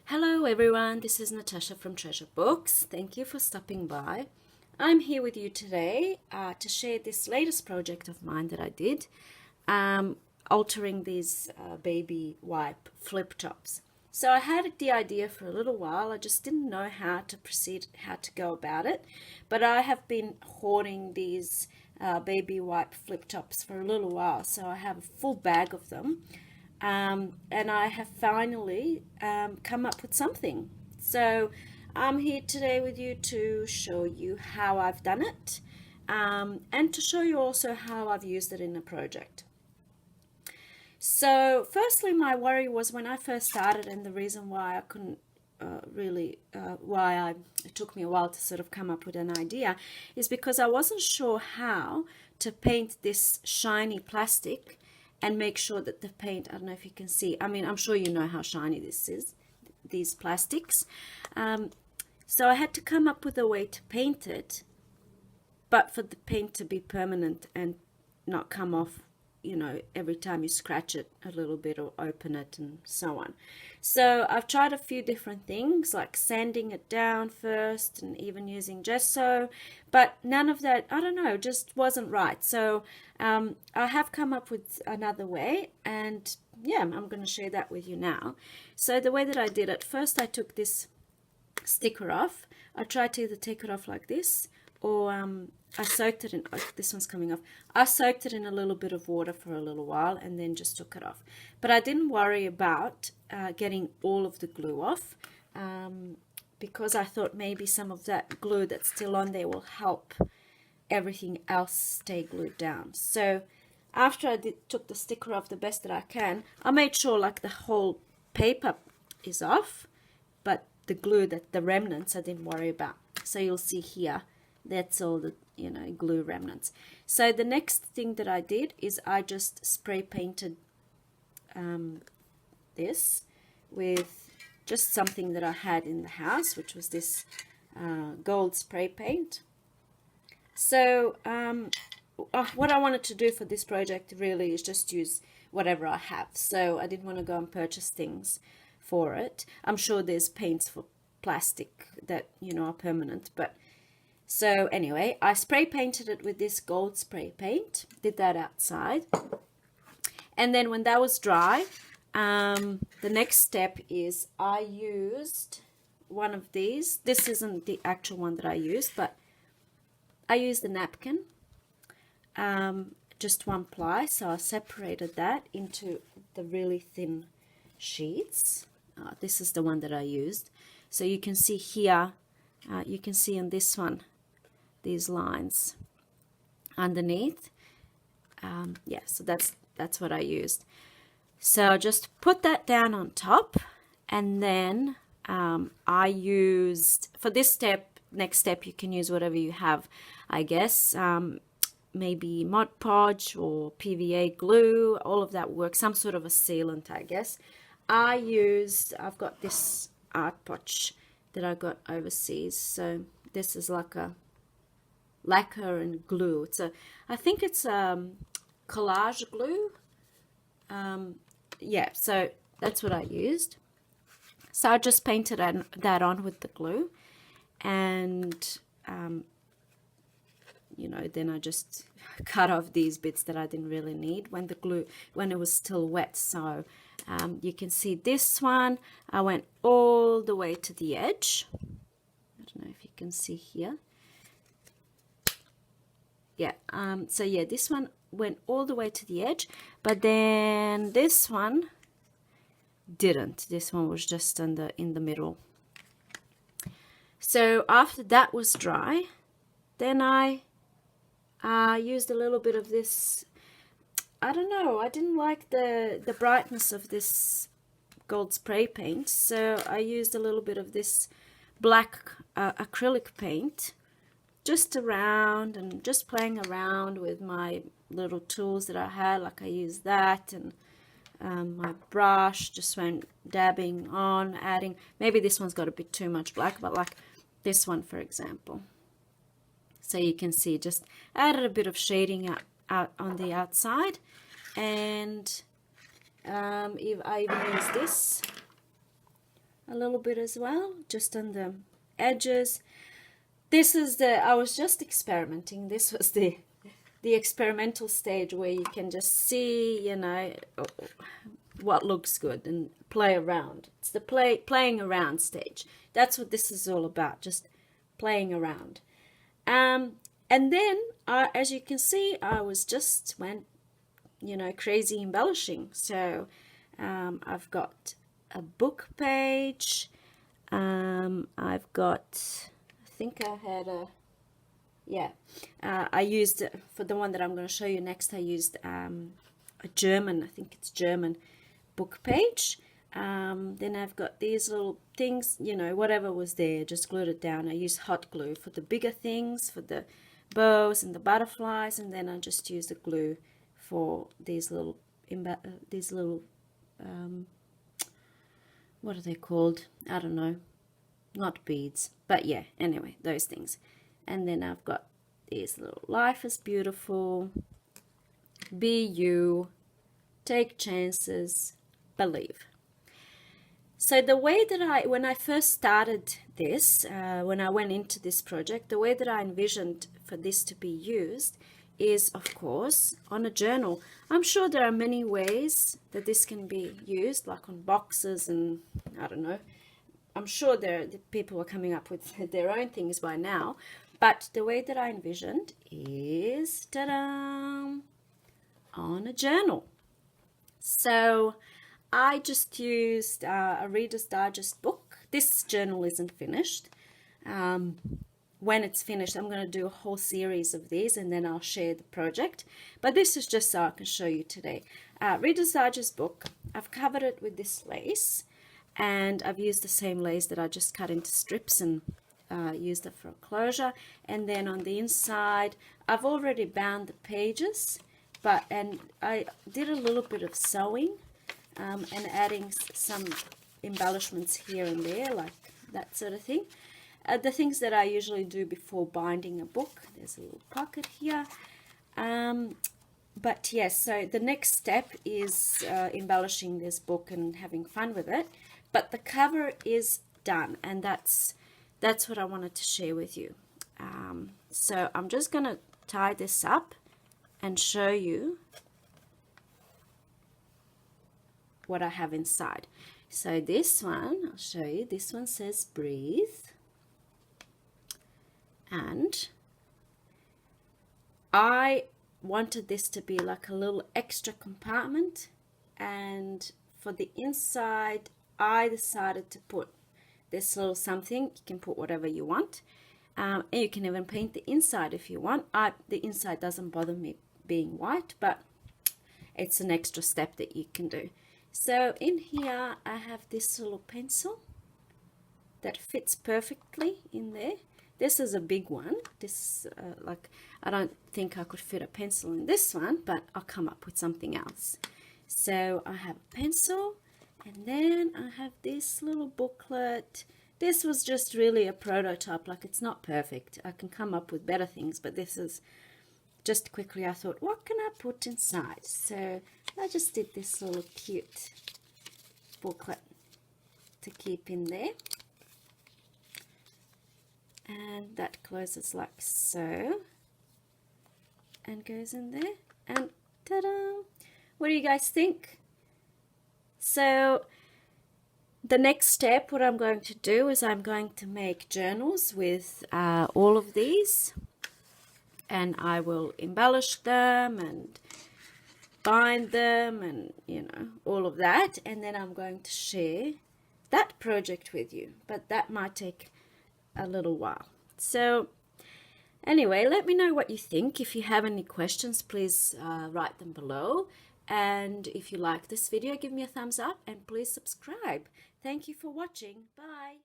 Hello everyone, this is Natasha from Treasure Books. Thank you for stopping by. I'm here with you today to share this latest project of mine that I did, altering these baby wipe flip tops. So I had the idea for a little while, I just didn't know how to proceed, how to go about it, but I have been hoarding these baby wipe flip tops for a little while, so I have a full bag of them. And I have finally come up with something. So I'm here today with you to show you how I've done it, and to show you also how I've used it in a project. So firstly, my worry was when I first started, and the reason why I couldn't it took me a while to sort of come up with an idea, is because I wasn't sure how to paint this shiny plastic and make sure that the paint, I don't know if you can see, I mean, I'm sure you know how shiny this is, these plastics. So I had to come up with a way to paint it, but for the paint to be permanent and not come off, you know, every time you scratch it a little bit or open it and so on. So I've tried a few different things, like sanding it down first and even using gesso, but none of that, I don't know, just wasn't right. So I have come up with another way, and yeah, I'm going to share that with you now. So the way that I did it, first I took this sticker off. I tried to either take it off like this, or I soaked it in, oh, this one's coming off. I soaked it in a little bit of water for a little while and then just took it off. But I didn't worry about getting all of the glue off, because I thought maybe some of that glue that's still on there will help everything else stay glued down. So after I took the sticker off the best that I can, I made sure like the whole paper is off, but the glue, that the remnants, I didn't worry about. So you'll see here, that's all the, you know, glue remnants. So the next thing that I did is I just spray painted this with just something that I had in the house, which was this gold spray paint. So what I wanted to do for this project really is just use whatever I have. So I didn't want to go and purchase things for it. I'm sure there's paints for plastic that, you know, are permanent, but so anyway, I spray painted it with this gold spray paint, did that outside. And then when that was dry, the next step is I used one of these. This isn't the actual one that I used, but I used a napkin, just one ply. So I separated that into the really thin sheets. This is the one that I used. So you can see here, you can see in this one, these lines underneath. Yeah, so that's what I used. So just put that down on top, and then I used, for this step, next step, you can use whatever you have, I guess, maybe Mod Podge or PVA glue, all of that works, some sort of a sealant, I guess. I've got this Art Potch that I got overseas, so this is like a lacquer and glue. I think it's collage glue. Yeah, so that's what I used. So I just painted that on with the glue, and you know, then I just cut off these bits that I didn't really need when it was still wet. So you can see this one, I went all the way to the edge. I don't know if you can see here. Yeah, so yeah, this one went all the way to the edge, but then this one didn't. This one was just in the middle. So after that was dry, then I used a little bit of this. I don't know, I didn't like the brightness of this gold spray paint, so I used a little bit of this black acrylic paint, just around, and just playing around with my little tools that I had. Like I used that, and my brush, just went dabbing on, adding, maybe this one's got a bit too much black, but like this one for example. So you can see, just added a bit of shading out on the outside, and I even use this a little bit as well, just on the edges. This is I was just experimenting. This was the experimental stage where you can just see, you know, what looks good and play around. It's the playing around stage. That's what this is all about, just playing around. And then, as you can see, I went, you know, crazy embellishing. So I've got a book page. I've got, I think I had I used, for the one that I'm going to show you next, I used a German, I think it's German book page. Then I've got these little things, you know, whatever was there, just glued it down. I used hot glue for the bigger things, for the bows and the butterflies, and then I just use the glue for these little what are they called? I don't know, not beads, but yeah, anyway, those things. And then I've got these little life is beautiful, be you, take chances, believe. So the way that when I first started this, when I went into this project, the way that I envisioned for this to be used is, of course, on a journal. I'm sure there are many ways that this can be used, like on boxes and, I don't know. I'm sure the people are coming up with their own things by now. But the way that I envisioned is, ta-da, on a journal. So I just used a Reader's Digest book. This journal isn't finished. When it's finished, I'm going to do a whole series of these and then I'll share the project. But this is just so I can show you today. Reader's Digest book, I've covered it with this lace, and I've used the same lace that I just cut into strips and used it for closure. And then on the inside, I've already bound the pages, and I did a little bit of sewing and adding some embellishments here and there, like that sort of thing. The things that I usually do before binding a book. There's a little pocket here. But yes, so the next step is embellishing this book and having fun with it. But the cover is done, and that's what I wanted to share with you. So I'm just going to tie this up and show you what I have inside. So this one, I'll show you. This one says breathe. And I wanted this to be like a little extra compartment, and for the inside I decided to put this little something. You can put whatever you want, and you can even paint the inside if you want. The inside doesn't bother me being white, but it's an extra step that you can do. So in here I have this little pencil that fits perfectly in there. This is a big one. This like, I don't think I could fit a pencil in this one, but I'll come up with something else. So I have a pencil, and then I have this little booklet. This was just really a prototype, like it's not perfect. I can come up with better things, but this is just quickly. I thought, what can I put inside? So I just did this little cute booklet to keep in there. And that closes like so and goes in there, and ta-da! What do you guys think? So the next step, what I'm going to do is I'm going to make journals with all of these, and I will embellish them and bind them and, you know, all of that, and then I'm going to share that project with you, but that might take a little while. So anyway, let me know what you think. If you have any questions, please write them below, and if you like this video, give me a thumbs up and please subscribe. Thank you for watching. Bye.